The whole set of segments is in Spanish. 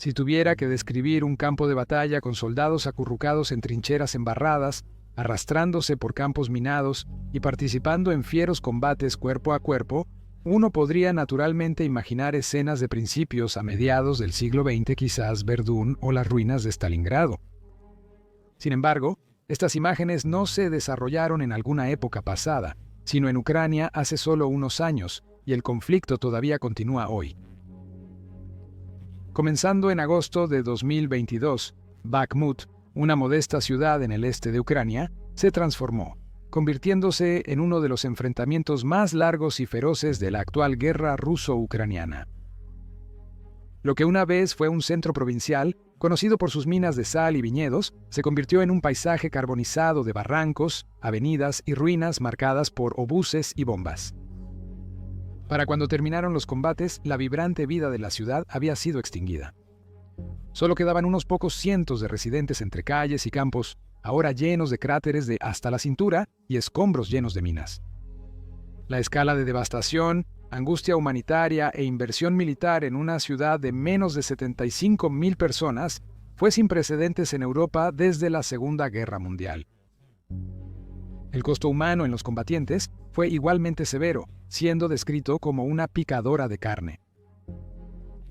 Si tuviera que describir un campo de batalla con soldados acurrucados en trincheras embarradas, arrastrándose por campos minados y participando en fieros combates cuerpo a cuerpo, uno podría naturalmente imaginar escenas de principios a mediados del siglo XX, quizás Verdún o las ruinas de Stalingrado. Sin embargo, estas imágenes no se desarrollaron en alguna época pasada, sino en Ucrania hace solo unos años, y el conflicto todavía continúa hoy. Comenzando en agosto de 2022, Bakhmut, una modesta ciudad en el este de Ucrania, se transformó, convirtiéndose en uno de los enfrentamientos más largos y feroces de la actual guerra ruso-ucraniana. Lo que una vez fue un centro provincial, conocido por sus minas de sal y viñedos, se convirtió en un paisaje carbonizado de barrancos, avenidas y ruinas marcadas por obuses y bombas. Para cuando terminaron los combates, la vibrante vida de la ciudad había sido extinguida. Solo quedaban unos pocos cientos de residentes entre calles y campos, ahora llenos de cráteres de hasta la cintura y escombros llenos de minas. La escala de devastación, angustia humanitaria e inversión militar en una ciudad de menos de 75,000 personas fue sin precedentes en Europa desde la Segunda Guerra Mundial. El costo humano en los combatientes fue igualmente severo, siendo descrito como una picadora de carne.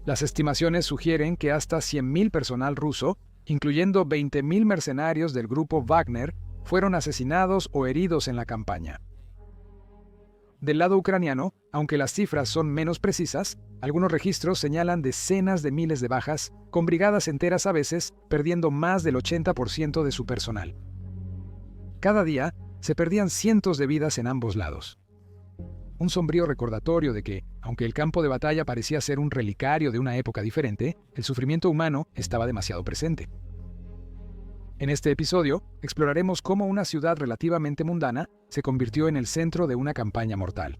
Las estimaciones sugieren que hasta 100,000 personal ruso, incluyendo 20,000 mercenarios del grupo Wagner, fueron asesinados o heridos en la campaña. Del lado ucraniano, aunque las cifras son menos precisas, algunos registros señalan decenas de miles de bajas, con brigadas enteras a veces perdiendo más del 80% de su personal. Cada día se perdían cientos de vidas en ambos lados. Un sombrío recordatorio de que, aunque el campo de batalla parecía ser un relicario de una época diferente, el sufrimiento humano estaba demasiado presente. En este episodio, exploraremos cómo una ciudad relativamente mundana se convirtió en el centro de una campaña mortal.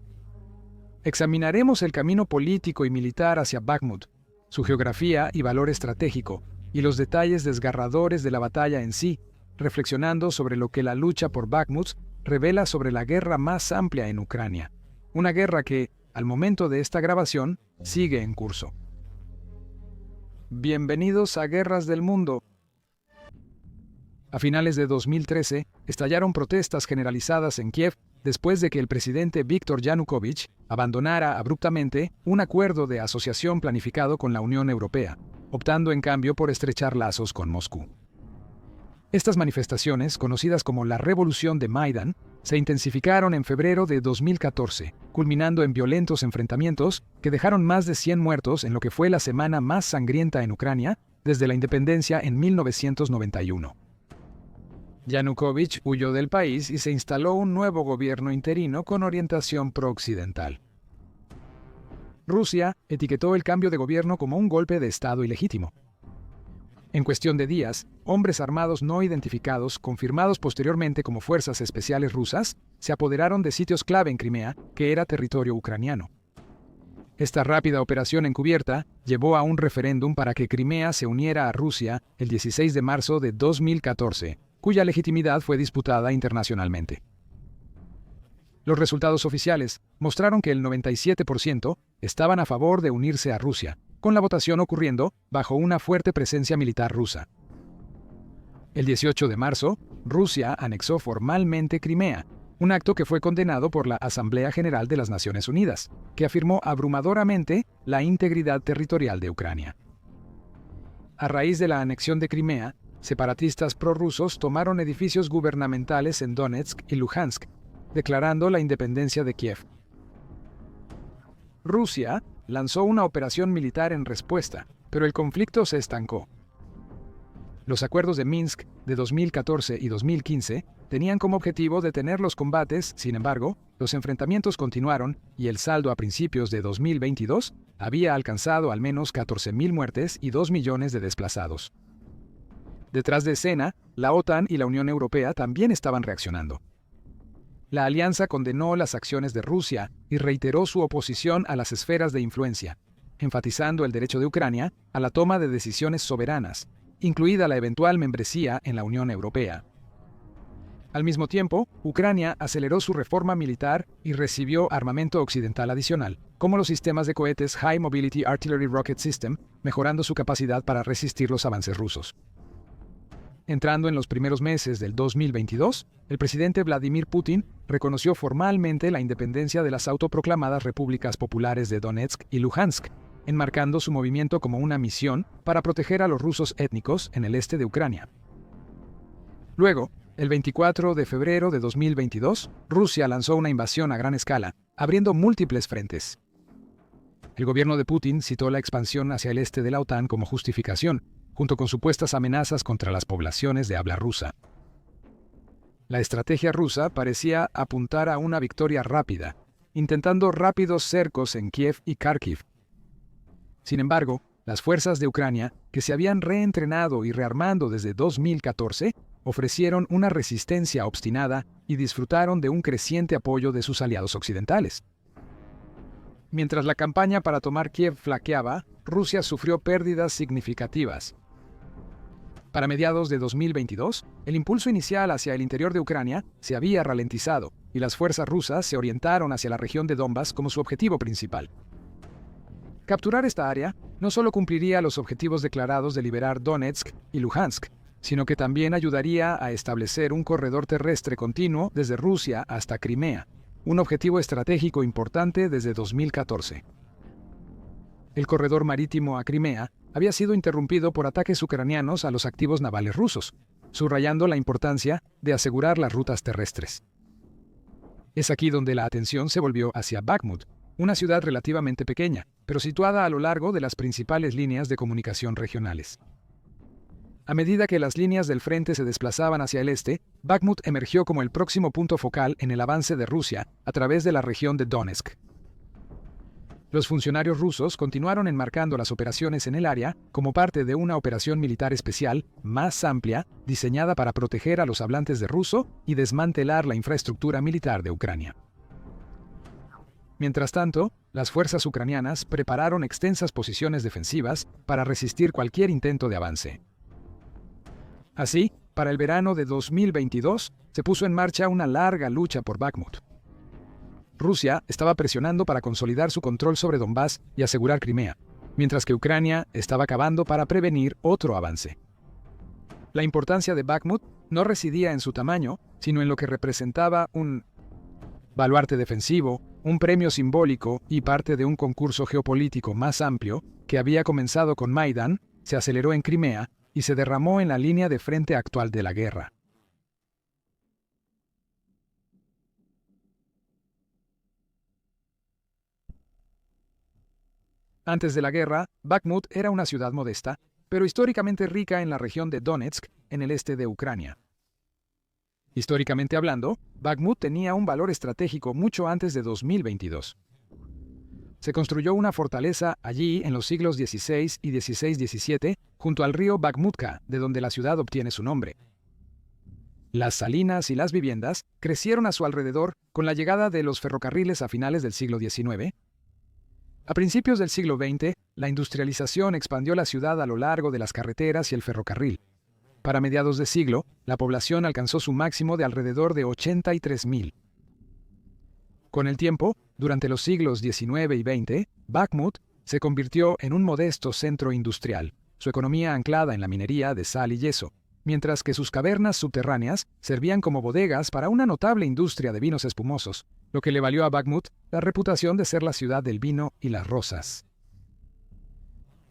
Examinaremos el camino político y militar hacia Bakhmut, su geografía y valor estratégico, y los detalles desgarradores de la batalla en sí, reflexionando sobre lo que la lucha por Bakhmut revela sobre la guerra más amplia en Ucrania, una guerra que, al momento de esta grabación, sigue en curso. Bienvenidos a Guerras del Mundo. A finales de 2013, estallaron protestas generalizadas en Kiev después de que el presidente Viktor Yanukovych abandonara abruptamente un acuerdo de asociación planificado con la Unión Europea, optando en cambio por estrechar lazos con Moscú. Estas manifestaciones, conocidas como la Revolución de Maidán, se intensificaron en febrero de 2014, culminando en violentos enfrentamientos que dejaron más de 100 muertos en lo que fue la semana más sangrienta en Ucrania desde la independencia en 1991. Yanukovych huyó del país y se instaló un nuevo gobierno interino con orientación pro-occidental. Rusia etiquetó el cambio de gobierno como un golpe de Estado ilegítimo. En cuestión de días, hombres armados no identificados, confirmados posteriormente como fuerzas especiales rusas, se apoderaron de sitios clave en Crimea, que era territorio ucraniano. Esta rápida operación encubierta llevó a un referéndum para que Crimea se uniera a Rusia el 16 de marzo de 2014, cuya legitimidad fue disputada internacionalmente. Los resultados oficiales mostraron que el 97% estaban a favor de unirse a Rusia, con la votación ocurriendo bajo una fuerte presencia militar rusa. El 18 de marzo, Rusia anexó formalmente Crimea, un acto que fue condenado por la Asamblea General de las Naciones Unidas, que afirmó abrumadoramente la integridad territorial de Ucrania. A raíz de la anexión de Crimea, separatistas prorrusos tomaron edificios gubernamentales en Donetsk y Luhansk, declarando la independencia de Kiev. Rusia lanzó una operación militar en respuesta, pero el conflicto se estancó. Los acuerdos de Minsk de 2014 y 2015 tenían como objetivo detener los combates, sin embargo, los enfrentamientos continuaron y el saldo a principios de 2022 había alcanzado al menos 14,000 muertes y 2 millones de desplazados. Detrás de escena, la OTAN y la Unión Europea también estaban reaccionando. La alianza condenó las acciones de Rusia y reiteró su oposición a las esferas de influencia, enfatizando el derecho de Ucrania a la toma de decisiones soberanas, incluida la eventual membresía en la Unión Europea. Al mismo tiempo, Ucrania aceleró su reforma militar y recibió armamento occidental adicional, como los sistemas de cohetes High Mobility Artillery Rocket System, mejorando su capacidad para resistir los avances rusos. Entrando en los primeros meses del 2022, el presidente Vladimir Putin reconoció formalmente la independencia de las autoproclamadas repúblicas populares de Donetsk y Luhansk, enmarcando su movimiento como una misión para proteger a los rusos étnicos en el este de Ucrania. Luego, el 24 de febrero de 2022, Rusia lanzó una invasión a gran escala, abriendo múltiples frentes. El gobierno de Putin citó la expansión hacia el este de la OTAN como justificación, junto con supuestas amenazas contra las poblaciones de habla rusa. La estrategia rusa parecía apuntar a una victoria rápida, intentando rápidos cercos en Kiev y Kharkiv. Sin embargo, las fuerzas de Ucrania, que se habían reentrenado y rearmando desde 2014, ofrecieron una resistencia obstinada y disfrutaron de un creciente apoyo de sus aliados occidentales. Mientras la campaña para tomar Kiev flaqueaba, Rusia sufrió pérdidas significativas. Para mediados de 2022, el impulso inicial hacia el interior de Ucrania se había ralentizado y las fuerzas rusas se orientaron hacia la región de Donbas como su objetivo principal. Capturar esta área no solo cumpliría los objetivos declarados de liberar Donetsk y Luhansk, sino que también ayudaría a establecer un corredor terrestre continuo desde Rusia hasta Crimea, un objetivo estratégico importante desde 2014. El corredor marítimo a Crimea había sido interrumpido por ataques ucranianos a los activos navales rusos, subrayando la importancia de asegurar las rutas terrestres. Es aquí donde la atención se volvió hacia Bakhmut, una ciudad relativamente pequeña, pero situada a lo largo de las principales líneas de comunicación regionales. A medida que las líneas del frente se desplazaban hacia el este, Bakhmut emergió como el próximo punto focal en el avance de Rusia a través de la región de Donetsk. Los funcionarios rusos continuaron enmarcando las operaciones en el área como parte de una operación militar especial más amplia diseñada para proteger a los hablantes de ruso y desmantelar la infraestructura militar de Ucrania. Mientras tanto, las fuerzas ucranianas prepararon extensas posiciones defensivas para resistir cualquier intento de avance. Así, para el verano de 2022, se puso en marcha una larga lucha por Bakhmut. Rusia estaba presionando para consolidar su control sobre Donbas y asegurar Crimea, mientras que Ucrania estaba cavando para prevenir otro avance. La importancia de Bakhmut no residía en su tamaño, sino en lo que representaba un baluarte defensivo, un premio simbólico y parte de un concurso geopolítico más amplio que había comenzado con Maidán, se aceleró en Crimea y se derramó en la línea de frente actual de la guerra. Antes de la guerra, Bakhmut era una ciudad modesta, pero históricamente rica en la región de Donetsk, en el este de Ucrania. Históricamente hablando, Bakhmut tenía un valor estratégico mucho antes de 2022. Se construyó una fortaleza allí en los siglos XVI y XVI-XVII, junto al río Bakhmutka, de donde la ciudad obtiene su nombre. Las salinas y las viviendas crecieron a su alrededor con la llegada de los ferrocarriles a finales del siglo XIX. A principios del siglo XX, la industrialización expandió la ciudad a lo largo de las carreteras y el ferrocarril. Para mediados de siglo, la población alcanzó su máximo de alrededor de 83.000. Con el tiempo, durante los siglos XIX y XX, Bakhmut se convirtió en un modesto centro industrial, su economía anclada en la minería de sal y yeso, mientras que sus cavernas subterráneas servían como bodegas para una notable industria de vinos espumosos, lo que le valió a Bakhmut la reputación de ser la ciudad del vino y las rosas.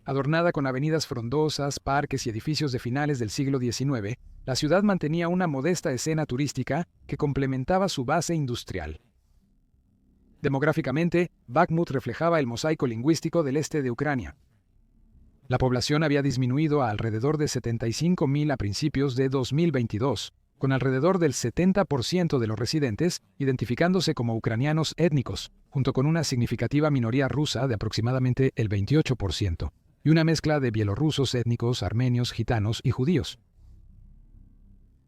Adornada con avenidas frondosas, parques y edificios de finales del siglo XIX, la ciudad mantenía una modesta escena turística que complementaba su base industrial. Demográficamente, Bakhmut reflejaba el mosaico lingüístico del este de Ucrania. La población había disminuido a alrededor de 75.000 a principios de 2022, con alrededor del 70% de los residentes identificándose como ucranianos étnicos, junto con una significativa minoría rusa de aproximadamente el 28%, y una mezcla de bielorrusos étnicos, armenios, gitanos y judíos.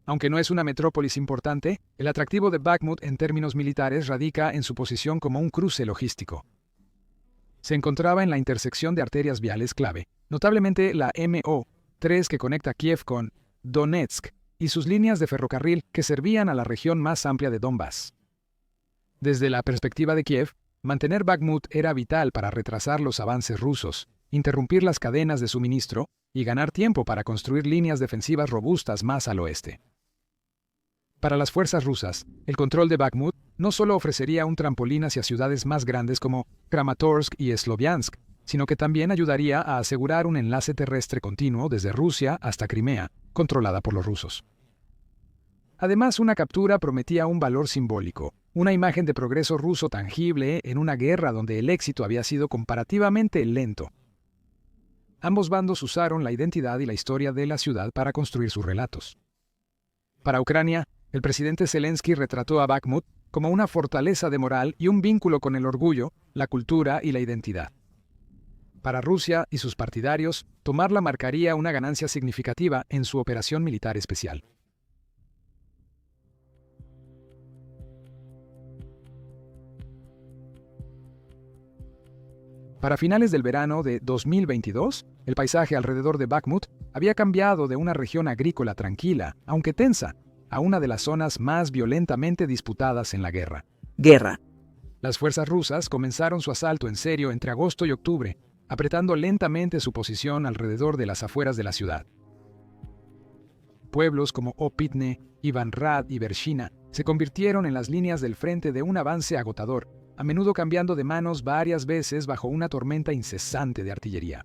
Aunque no es una metrópolis importante, el atractivo de Bakhmut en términos militares radica en su posición como un cruce logístico. Se encontraba en la intersección de arterias viales clave, notablemente la MO3 que conecta Kiev con Donetsk y sus líneas de ferrocarril que servían a la región más amplia de Donbass. Desde la perspectiva de Kiev, mantener Bakhmut era vital para retrasar los avances rusos, interrumpir las cadenas de suministro y ganar tiempo para construir líneas defensivas robustas más al oeste. Para las fuerzas rusas, el control de Bakhmut no solo ofrecería un trampolín hacia ciudades más grandes como Kramatorsk y Sloviansk, sino que también ayudaría a asegurar un enlace terrestre continuo desde Rusia hasta Crimea, controlada por los rusos. Además, una captura prometía un valor simbólico, una imagen de progreso ruso tangible en una guerra donde el éxito había sido comparativamente lento. Ambos bandos usaron la identidad y la historia de la ciudad para construir sus relatos. Para Ucrania, el presidente Zelensky retrató a Bakhmut como una fortaleza de moral y un vínculo con el orgullo, la cultura y la identidad. Para Rusia y sus partidarios, tomarla marcaría una ganancia significativa en su operación militar especial. Para finales del verano de 2022, el paisaje alrededor de Bakhmut había cambiado de una región agrícola tranquila, aunque tensa, a una de las zonas más violentamente disputadas en la guerra. Las fuerzas rusas comenzaron su asalto en serio entre agosto y octubre, apretando lentamente su posición alrededor de las afueras de la ciudad. Pueblos como Opitne, Ivanrad y Bershina se convirtieron en las líneas del frente de un avance agotador, a menudo cambiando de manos varias veces bajo una tormenta incesante de artillería.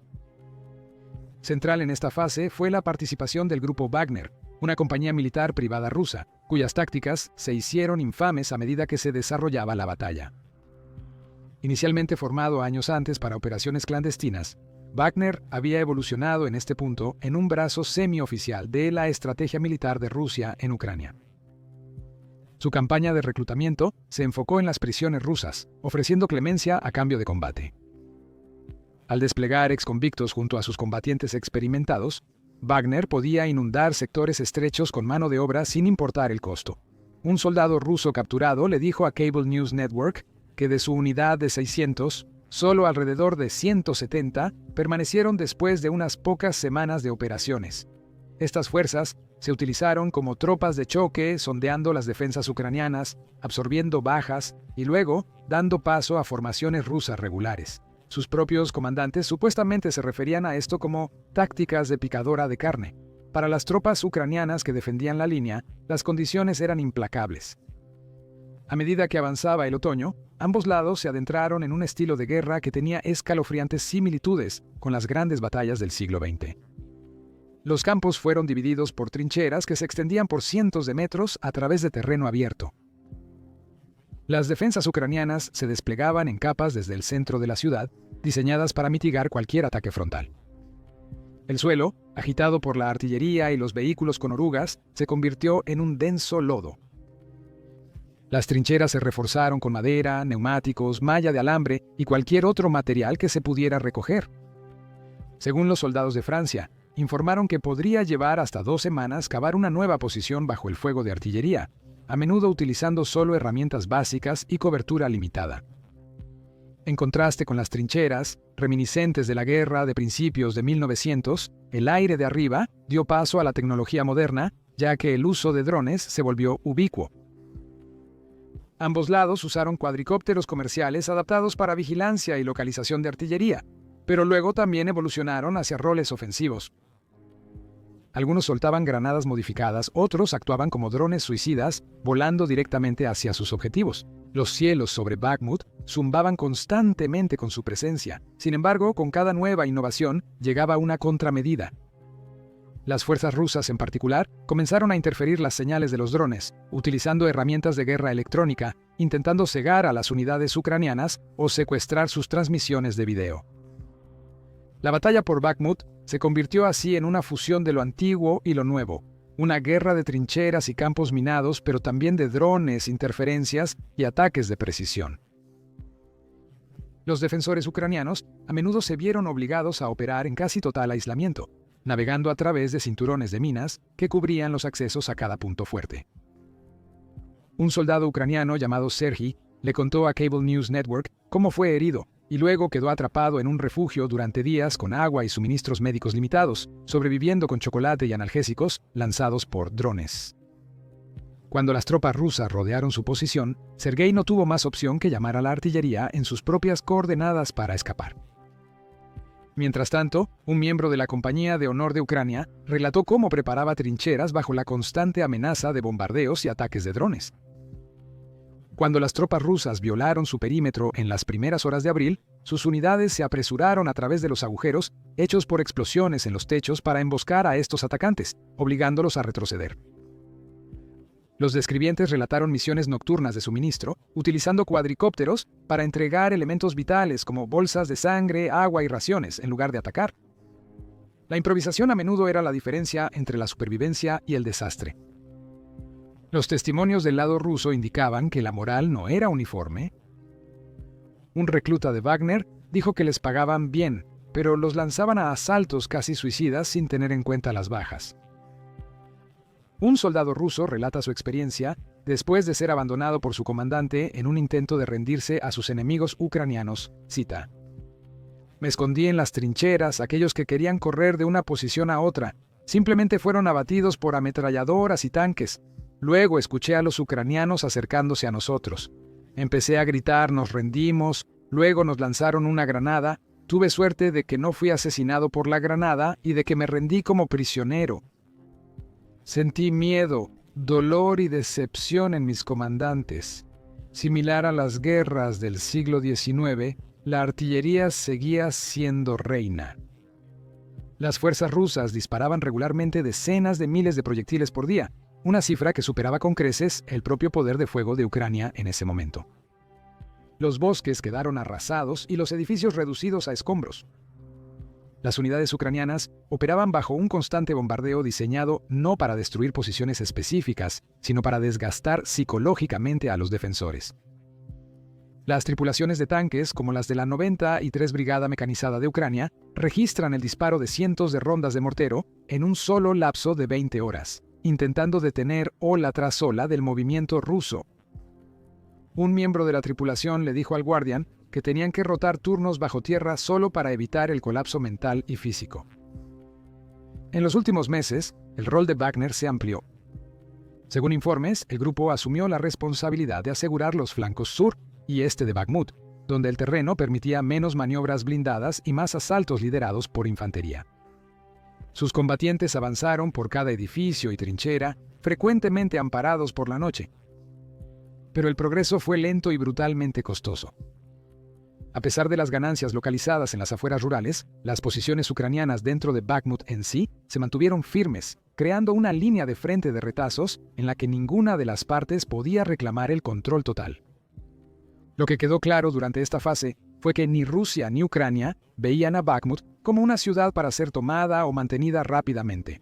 Central en esta fase fue la participación del grupo Wagner, una compañía militar privada rusa, cuyas tácticas se hicieron infames a medida que se desarrollaba la batalla. Inicialmente formado años antes para operaciones clandestinas, Wagner había evolucionado en este punto en un brazo semioficial de la estrategia militar de Rusia en Ucrania. Su campaña de reclutamiento se enfocó en las prisiones rusas, ofreciendo clemencia a cambio de combate. Al desplegar exconvictos junto a sus combatientes experimentados, Wagner podía inundar sectores estrechos con mano de obra sin importar el costo. Un soldado ruso capturado le dijo a Cable News Network que de su unidad de 600, solo alrededor de 170 permanecieron después de unas pocas semanas de operaciones. Estas fuerzas se utilizaron como tropas de choque, sondeando las defensas ucranianas, absorbiendo bajas y luego dando paso a formaciones rusas regulares. Sus propios comandantes supuestamente se referían a esto como tácticas de picadora de carne. Para las tropas ucranianas que defendían la línea, las condiciones eran implacables. A medida que avanzaba el otoño, ambos lados se adentraron en un estilo de guerra que tenía escalofriantes similitudes con las grandes batallas del siglo XX. Los campos fueron divididos por trincheras que se extendían por cientos de metros a través de terreno abierto. Las defensas ucranianas se desplegaban en capas desde el centro de la ciudad, diseñadas para mitigar cualquier ataque frontal. El suelo, agitado por la artillería y los vehículos con orugas, se convirtió en un denso lodo. Las trincheras se reforzaron con madera, neumáticos, malla de alambre y cualquier otro material que se pudiera recoger. Según los soldados de Francia, informaron que podría llevar hasta 2 semanas cavar una nueva posición bajo el fuego de artillería, a menudo utilizando solo herramientas básicas y cobertura limitada. En contraste con las trincheras, reminiscentes de la guerra de principios de 1900, el aire de arriba dio paso a la tecnología moderna, ya que el uso de drones se volvió ubicuo. Ambos lados usaron cuadricópteros comerciales adaptados para vigilancia y localización de artillería, pero luego también evolucionaron hacia roles ofensivos. Algunos soltaban granadas modificadas, otros actuaban como drones suicidas, volando directamente hacia sus objetivos. Los cielos sobre Bakhmut zumbaban constantemente con su presencia. Sin embargo, con cada nueva innovación llegaba una contramedida. Las fuerzas rusas en particular comenzaron a interferir las señales de los drones, utilizando herramientas de guerra electrónica, intentando cegar a las unidades ucranianas o secuestrar sus transmisiones de video. La batalla por Bakhmut se convirtió así en una fusión de lo antiguo y lo nuevo, una guerra de trincheras y campos minados, pero también de drones, interferencias y ataques de precisión. Los defensores ucranianos a menudo se vieron obligados a operar en casi total aislamiento, navegando a través de cinturones de minas que cubrían los accesos a cada punto fuerte. Un soldado ucraniano llamado Serhiy le contó a Cable News Network cómo fue herido y luego quedó atrapado en un refugio durante días con agua y suministros médicos limitados, sobreviviendo con chocolate y analgésicos lanzados por drones. Cuando las tropas rusas rodearon su posición, Sergei no tuvo más opción que llamar a la artillería en sus propias coordenadas para escapar. Mientras tanto, un miembro de la Compañía de Honor de Ucrania relató cómo preparaba trincheras bajo la constante amenaza de bombardeos y ataques de drones. Cuando las tropas rusas violaron su perímetro en las primeras horas de abril, sus unidades se apresuraron a través de los agujeros hechos por explosiones en los techos para emboscar a estos atacantes, obligándolos a retroceder. Los describientes relataron misiones nocturnas de suministro, utilizando cuadricópteros para entregar elementos vitales como bolsas de sangre, agua y raciones, en lugar de atacar. La improvisación a menudo era la diferencia entre la supervivencia y el desastre. Los testimonios del lado ruso indicaban que la moral no era uniforme. Un recluta de Wagner dijo que les pagaban bien, pero los lanzaban a asaltos casi suicidas sin tener en cuenta las bajas. Un soldado ruso relata su experiencia después de ser abandonado por su comandante en un intento de rendirse a sus enemigos ucranianos. Cita: "Me escondí en las trincheras, aquellos que querían correr de una posición a otra. Simplemente fueron abatidos por ametralladoras y tanques. Luego escuché a los ucranianos acercándose a nosotros. Empecé a gritar, nos rendimos, luego nos lanzaron una granada. Tuve suerte de que no fui asesinado por la granada y de que me rendí como prisionero. Sentí miedo, dolor y decepción en mis comandantes. Similar a las guerras del siglo XIX, la artillería seguía siendo reina. Las fuerzas rusas disparaban regularmente decenas de miles de proyectiles por día, una cifra que superaba con creces el propio poder de fuego de Ucrania en ese momento. Los bosques quedaron arrasados y los edificios reducidos a escombros. Las unidades ucranianas operaban bajo un constante bombardeo diseñado no para destruir posiciones específicas, sino para desgastar psicológicamente a los defensores. Las tripulaciones de tanques, como las de la 93 Brigada Mecanizada de Ucrania, registran el disparo de cientos de rondas de mortero en un solo lapso de 20 horas, intentando detener ola tras ola del movimiento ruso. Un miembro de la tripulación le dijo al Guardian que tenían que rotar turnos bajo tierra solo para evitar el colapso mental y físico. En los últimos meses, el rol de Wagner se amplió. Según informes, el grupo asumió la responsabilidad de asegurar los flancos sur y este de Bakhmut, donde el terreno permitía menos maniobras blindadas y más asaltos liderados por infantería. Sus combatientes avanzaron por cada edificio y trinchera, frecuentemente amparados por la noche. Pero el progreso fue lento y brutalmente costoso. A pesar de las ganancias localizadas en las afueras rurales, las posiciones ucranianas dentro de Bakhmut en sí se mantuvieron firmes, creando una línea de frente de retazos en la que ninguna de las partes podía reclamar el control total. Lo que quedó claro durante esta fase fue que ni Rusia ni Ucrania veían a Bakhmut como una ciudad para ser tomada o mantenida rápidamente.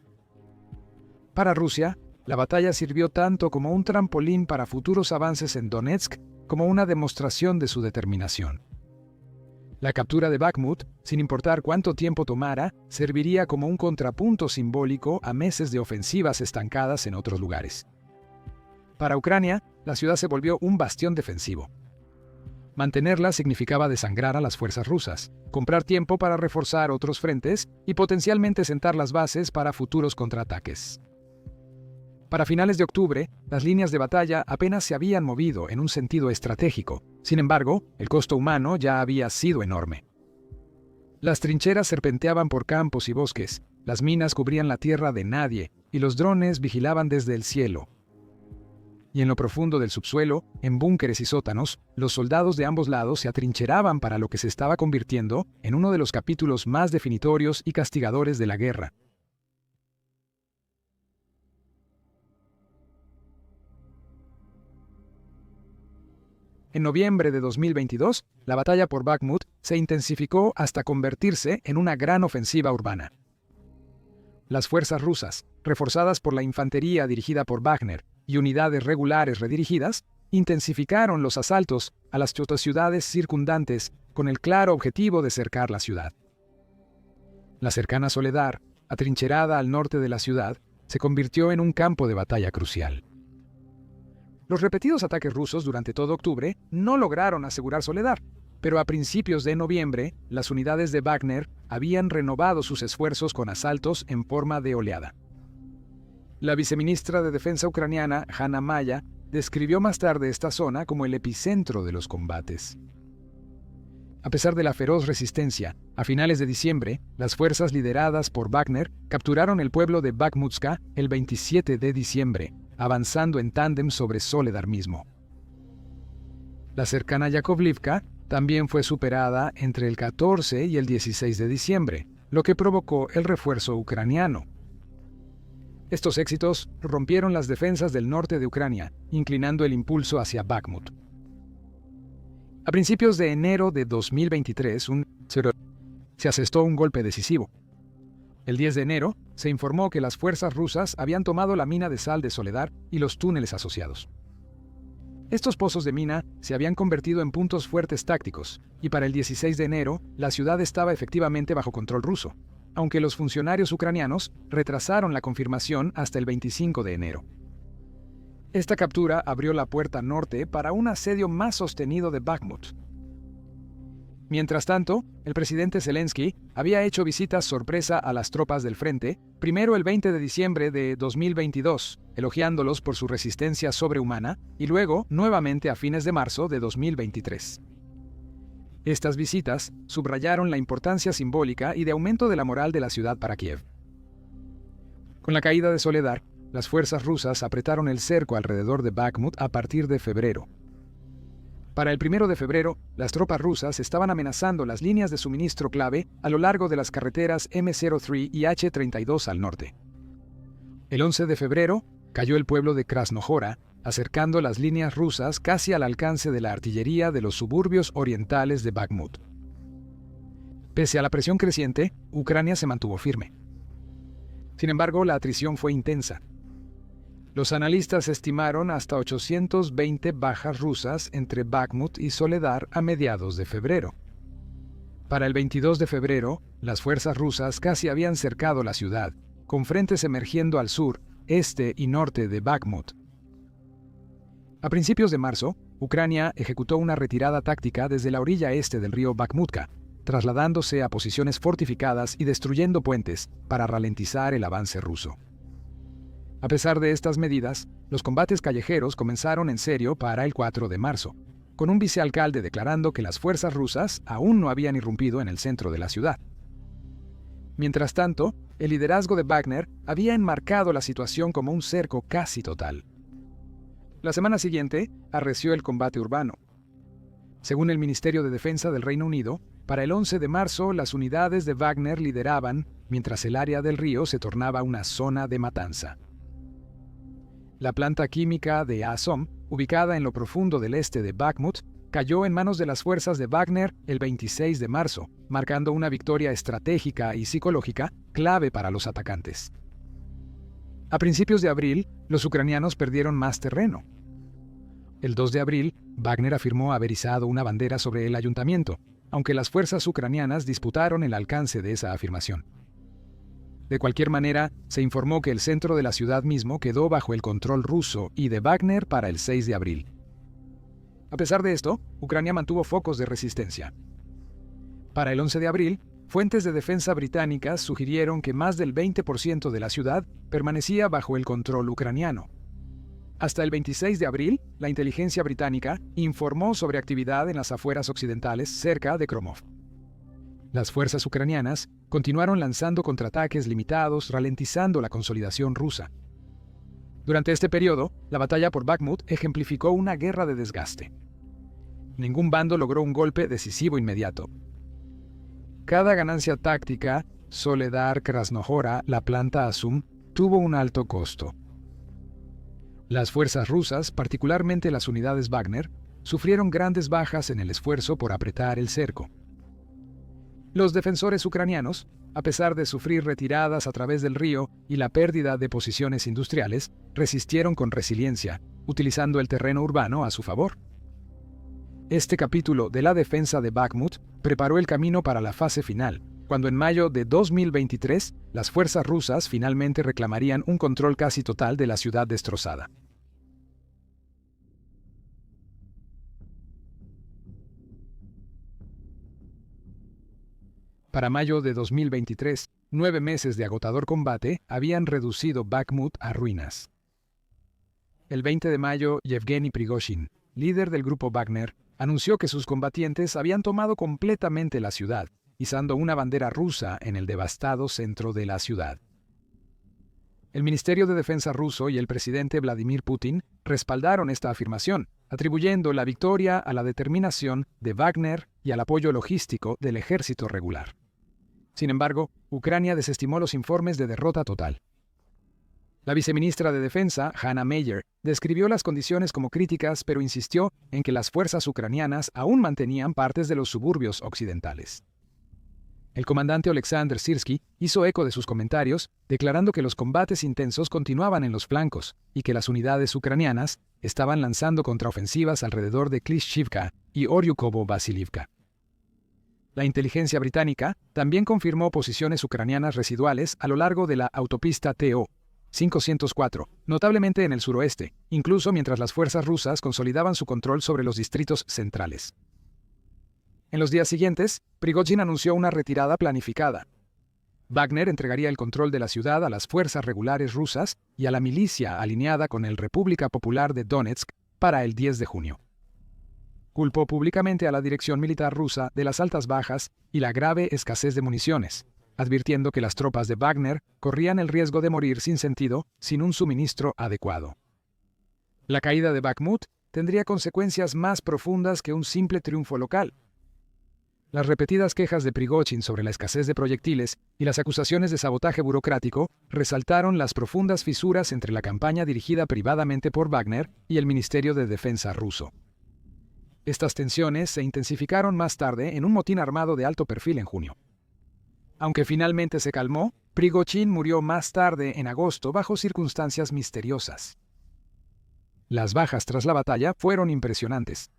Para Rusia, la batalla sirvió tanto como un trampolín para futuros avances en Donetsk como una demostración de su determinación. La captura de Bakhmut, sin importar cuánto tiempo tomara, serviría como un contrapunto simbólico a meses de ofensivas estancadas en otros lugares. Para Ucrania, la ciudad se volvió un bastión defensivo. Mantenerla significaba desangrar a las fuerzas rusas, comprar tiempo para reforzar otros frentes y potencialmente sentar las bases para futuros contraataques. Para finales de octubre, las líneas de batalla apenas se habían movido en un sentido estratégico. Sin embargo, el costo humano ya había sido enorme. Las trincheras serpenteaban por campos y bosques, las minas cubrían la tierra de nadie y los drones vigilaban desde el cielo. Y en lo profundo del subsuelo, en búnkeres y sótanos, los soldados de ambos lados se atrincheraban para lo que se estaba convirtiendo en uno de los capítulos más definitorios y castigadores de la guerra. En noviembre de 2022, la batalla por Bakhmut se intensificó hasta convertirse en una gran ofensiva urbana. Las fuerzas rusas, reforzadas por la infantería dirigida por Wagner y unidades regulares redirigidas, intensificaron los asaltos a las ciudades circundantes con el claro objetivo de cercar la ciudad. La cercana Soledar, atrincherada al norte de la ciudad, se convirtió en un campo de batalla crucial. Los repetidos ataques rusos durante todo octubre no lograron asegurar Soledar. Pero a principios de noviembre, las unidades de Wagner habían renovado sus esfuerzos con asaltos en forma de oleada. La viceministra de Defensa ucraniana, Hanna Maya, describió más tarde esta zona como el epicentro de los combates. A pesar de la feroz resistencia, a finales de diciembre, las fuerzas lideradas por Wagner capturaron el pueblo de Bakhmutska el 27 de diciembre, avanzando en tándem sobre Soledar mismo. La cercana Yakovlivka también fue superada entre el 14 y el 16 de diciembre, lo que provocó el refuerzo ucraniano. Estos éxitos rompieron las defensas del norte de Ucrania, inclinando el impulso hacia Bakhmut. A principios de enero de 2023, se asestó un golpe decisivo. El 10 de enero, se informó que las fuerzas rusas habían tomado la mina de sal de Soledar y los túneles asociados. Estos pozos de mina se habían convertido en puntos fuertes tácticos, y para el 16 de enero, la ciudad estaba efectivamente bajo control ruso, aunque los funcionarios ucranianos retrasaron la confirmación hasta el 25 de enero. Esta captura abrió la puerta norte para un asedio más sostenido de Bakhmut. Mientras tanto, el presidente Zelensky había hecho visitas sorpresa a las tropas del frente, primero el 20 de diciembre de 2022, elogiándolos por su resistencia sobrehumana, y luego nuevamente a fines de marzo de 2023. Estas visitas subrayaron la importancia simbólica y de aumento de la moral de la ciudad para Kiev. Con la caída de Soledar, las fuerzas rusas apretaron el cerco alrededor de Bakhmut a partir de febrero. Para el 1 de febrero, las tropas rusas estaban amenazando las líneas de suministro clave a lo largo de las carreteras M03 y H32 al norte. El 11 de febrero, cayó el pueblo de Krasnohora, acercando las líneas rusas casi al alcance de la artillería de los suburbios orientales de Bakhmut. Pese a la presión creciente, Ucrania se mantuvo firme. Sin embargo, la atrición fue intensa. Los analistas estimaron hasta 820 bajas rusas entre Bakhmut y Soledar a mediados de febrero. Para el 22 de febrero, las fuerzas rusas casi habían cercado la ciudad, con frentes emergiendo al sur, este y norte de Bakhmut. A principios de marzo, Ucrania ejecutó una retirada táctica desde la orilla este del río Bakhmutka, trasladándose a posiciones fortificadas y destruyendo puentes para ralentizar el avance ruso. A pesar de estas medidas, los combates callejeros comenzaron en serio para el 4 de marzo, con un vicealcalde declarando que las fuerzas rusas aún no habían irrumpido en el centro de la ciudad. Mientras tanto, el liderazgo de Wagner había enmarcado la situación como un cerco casi total. La semana siguiente, arreció el combate urbano. Según el Ministerio de Defensa del Reino Unido, para el 11 de marzo las unidades de Wagner lideraban, mientras el área del río se tornaba una zona de matanza. La planta química de Azov, ubicada en lo profundo del este de Bakhmut, cayó en manos de las fuerzas de Wagner el 26 de marzo, marcando una victoria estratégica y psicológica clave para los atacantes. A principios de abril, los ucranianos perdieron más terreno. El 2 de abril, Wagner afirmó haber izado una bandera sobre el ayuntamiento, aunque las fuerzas ucranianas disputaron el alcance de esa afirmación. De cualquier manera, se informó que el centro de la ciudad mismo quedó bajo el control ruso y de Wagner para el 6 de abril. A pesar de esto, Ucrania mantuvo focos de resistencia. Para el 11 de abril, fuentes de defensa británicas sugirieron que más del 20% de la ciudad permanecía bajo el control ucraniano. Hasta el 26 de abril, la inteligencia británica informó sobre actividad en las afueras occidentales cerca de Kromov. Las fuerzas ucranianas continuaron lanzando contraataques limitados, ralentizando la consolidación rusa. Durante este periodo, la batalla por Bakhmut ejemplificó una guerra de desgaste. Ningún bando logró un golpe decisivo inmediato. Cada ganancia táctica, Soledar, Krasnohora, la planta Azov, tuvo un alto costo. Las fuerzas rusas, particularmente las unidades Wagner, sufrieron grandes bajas en el esfuerzo por apretar el cerco. Los defensores ucranianos, a pesar de sufrir retiradas a través del río y la pérdida de posiciones industriales, resistieron con resiliencia, utilizando el terreno urbano a su favor. Este capítulo de la defensa de Bakhmut preparó el camino para la fase final, cuando en mayo de 2023 las fuerzas rusas finalmente reclamarían un control casi total de la ciudad destrozada. Para mayo de 2023, 9 meses de agotador combate habían reducido Bakhmut a ruinas. El 20 de mayo, Yevgeny Prigozhin, líder del grupo Wagner, anunció que sus combatientes habían tomado completamente la ciudad, izando una bandera rusa en el devastado centro de la ciudad. El Ministerio de Defensa ruso y el presidente Vladimir Putin respaldaron esta afirmación, atribuyendo la victoria a la determinación de Wagner y al apoyo logístico del ejército regular. Sin embargo, Ucrania desestimó los informes de derrota total. La viceministra de Defensa, Hanna Meyer, describió las condiciones como críticas, pero insistió en que las fuerzas ucranianas aún mantenían partes de los suburbios occidentales. El comandante Oleksandr Syrski hizo eco de sus comentarios, declarando que los combates intensos continuaban en los flancos y que las unidades ucranianas estaban lanzando contraofensivas alrededor de Klishchivka y Oryukovo-Vasilivka. La inteligencia británica también confirmó posiciones ucranianas residuales a lo largo de la autopista TO 504, notablemente en el suroeste, incluso mientras las fuerzas rusas consolidaban su control sobre los distritos centrales. En los días siguientes, Prigozhin anunció una retirada planificada. Wagner entregaría el control de la ciudad a las fuerzas regulares rusas y a la milicia alineada con el República Popular de Donetsk para el 10 de junio. Culpó públicamente a la dirección militar rusa de las altas bajas y la grave escasez de municiones, advirtiendo que las tropas de Wagner corrían el riesgo de morir sin sentido sin un suministro adecuado. La caída de Bakhmut tendría consecuencias más profundas que un simple triunfo local. Las repetidas quejas de Prigozhin sobre la escasez de proyectiles y las acusaciones de sabotaje burocrático resaltaron las profundas fisuras entre la campaña dirigida privadamente por Wagner y el Ministerio de Defensa ruso. Estas tensiones se intensificaron más tarde en un motín armado de alto perfil en junio. Aunque finalmente se calmó, Prigozhin murió más tarde en agosto bajo circunstancias misteriosas. Las bajas tras la batalla fueron impresionantes.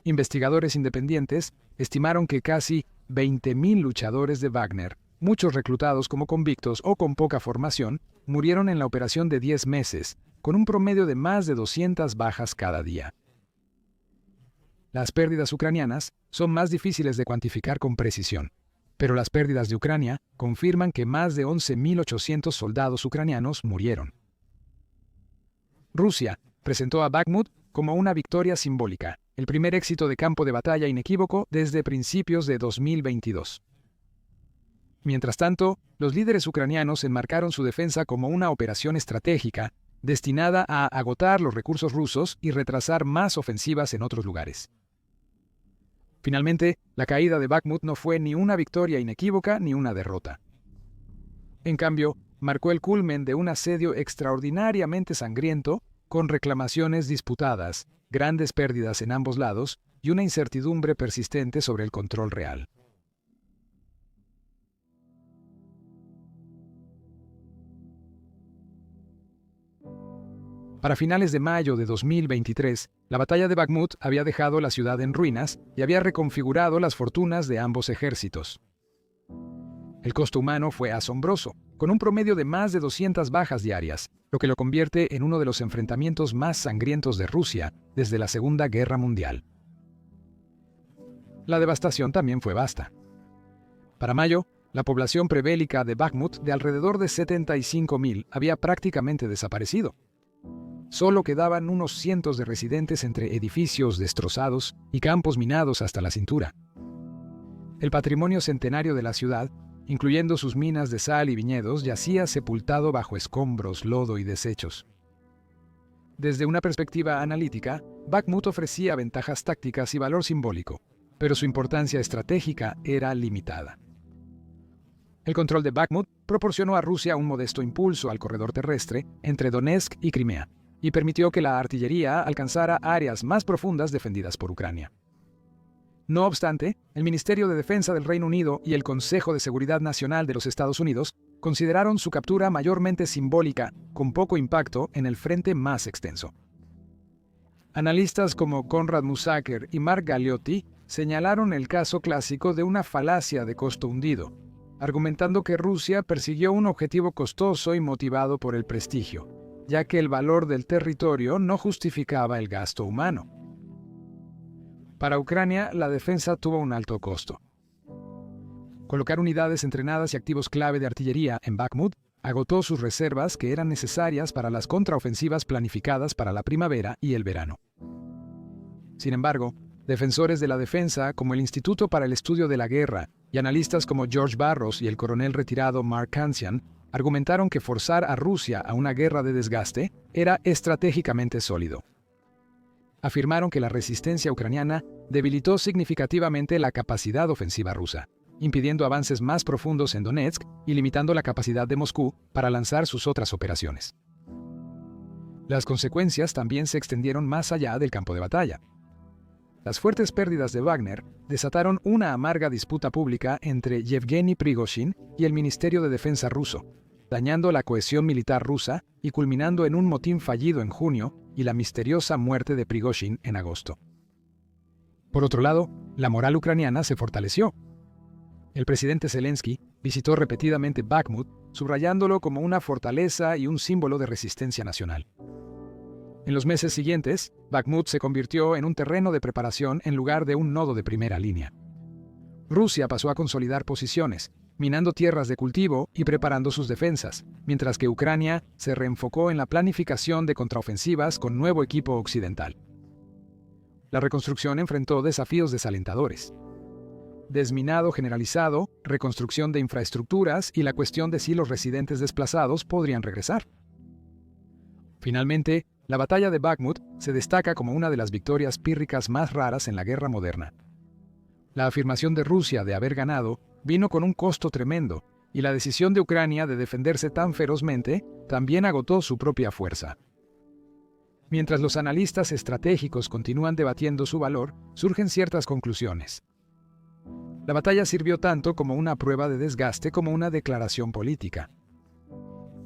Investigadores independientes estimaron que casi 20.000 luchadores de Wagner, muchos reclutados como convictos o con poca formación, murieron en la operación de 10 meses, con un promedio de más de 200 bajas cada día. Las pérdidas ucranianas son más difíciles de cuantificar con precisión, pero las pérdidas de Ucrania confirman que más de 11.800 soldados ucranianos murieron. Rusia presentó a Bakhmut como una victoria simbólica, el primer éxito de campo de batalla inequívoco desde principios de 2022. Mientras tanto, los líderes ucranianos enmarcaron su defensa como una operación estratégica destinada a agotar los recursos rusos y retrasar más ofensivas en otros lugares. Finalmente, la caída de Bakhmut no fue ni una victoria inequívoca ni una derrota. En cambio, marcó el culmen de un asedio extraordinariamente sangriento, con reclamaciones disputadas, grandes pérdidas en ambos lados y una incertidumbre persistente sobre el control real. Para finales de mayo de 2023, la batalla de Bakhmut había dejado la ciudad en ruinas y había reconfigurado las fortunas de ambos ejércitos. El costo humano fue asombroso, con un promedio de más de 200 bajas diarias, lo que lo convierte en uno de los enfrentamientos más sangrientos de Rusia desde la Segunda Guerra Mundial. La devastación también fue vasta. Para mayo, la población prebélica de Bakhmut, de alrededor de 75.000, había prácticamente desaparecido. Solo quedaban unos cientos de residentes entre edificios destrozados y campos minados hasta la cintura. El patrimonio centenario de la ciudad, incluyendo sus minas de sal y viñedos, yacía sepultado bajo escombros, lodo y desechos. Desde una perspectiva analítica, Bakhmut ofrecía ventajas tácticas y valor simbólico, pero su importancia estratégica era limitada. El control de Bakhmut proporcionó a Rusia un modesto impulso al corredor terrestre entre Donetsk y Crimea, y permitió que la artillería alcanzara áreas más profundas defendidas por Ucrania. No obstante, el Ministerio de Defensa del Reino Unido y el Consejo de Seguridad Nacional de los Estados Unidos consideraron su captura mayormente simbólica, con poco impacto en el frente más extenso. Analistas como Konrad Musaker y Mark Galeotti señalaron el caso clásico de una falacia de costo hundido, argumentando que Rusia persiguió un objetivo costoso y motivado por el prestigio, ya que el valor del territorio no justificaba el gasto humano. Para Ucrania, la defensa tuvo un alto costo. Colocar unidades entrenadas y activos clave de artillería en Bakhmut agotó sus reservas que eran necesarias para las contraofensivas planificadas para la primavera y el verano. Sin embargo, defensores de la defensa, como el Instituto para el Estudio de la Guerra, y analistas como George Barros y el coronel retirado Mark Kansian, argumentaron que forzar a Rusia a una guerra de desgaste era estratégicamente sólido. Afirmaron que la resistencia ucraniana debilitó significativamente la capacidad ofensiva rusa, impidiendo avances más profundos en Donetsk y limitando la capacidad de Moscú para lanzar sus otras operaciones. Las consecuencias también se extendieron más allá del campo de batalla. Las fuertes pérdidas de Wagner desataron una amarga disputa pública entre Yevgeny Prigozhin y el Ministerio de Defensa ruso, dañando la cohesión militar rusa y culminando en un motín fallido en junio y la misteriosa muerte de Prigozhin en agosto. Por otro lado, la moral ucraniana se fortaleció. El presidente Zelensky visitó repetidamente Bakhmut, subrayándolo como una fortaleza y un símbolo de resistencia nacional. En los meses siguientes, Bakhmut se convirtió en un terreno de preparación en lugar de un nodo de primera línea. Rusia pasó a consolidar posiciones, minando tierras de cultivo y preparando sus defensas, mientras que Ucrania se reenfocó en la planificación de contraofensivas con nuevo equipo occidental. La reconstrucción enfrentó desafíos desalentadores: desminado generalizado, reconstrucción de infraestructuras y la cuestión de si los residentes desplazados podrían regresar. Finalmente, la batalla de Bakhmut se destaca como una de las victorias pírricas más raras en la guerra moderna. La afirmación de Rusia de haber ganado vino con un costo tremendo, y la decisión de Ucrania de defenderse tan ferozmente también agotó su propia fuerza. Mientras los analistas estratégicos continúan debatiendo su valor, surgen ciertas conclusiones. La batalla sirvió tanto como una prueba de desgaste como una declaración política.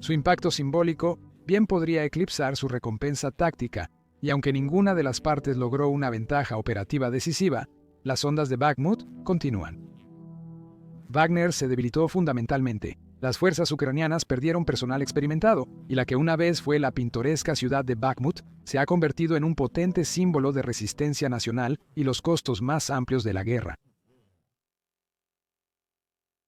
Su impacto simbólico bien podría eclipsar su recompensa táctica, y aunque ninguna de las partes logró una ventaja operativa decisiva, las ondas de Bakhmut continúan. Wagner se debilitó fundamentalmente, las fuerzas ucranianas perdieron personal experimentado, y la que una vez fue la pintoresca ciudad de Bakhmut se ha convertido en un potente símbolo de resistencia nacional y los costos más amplios de la guerra.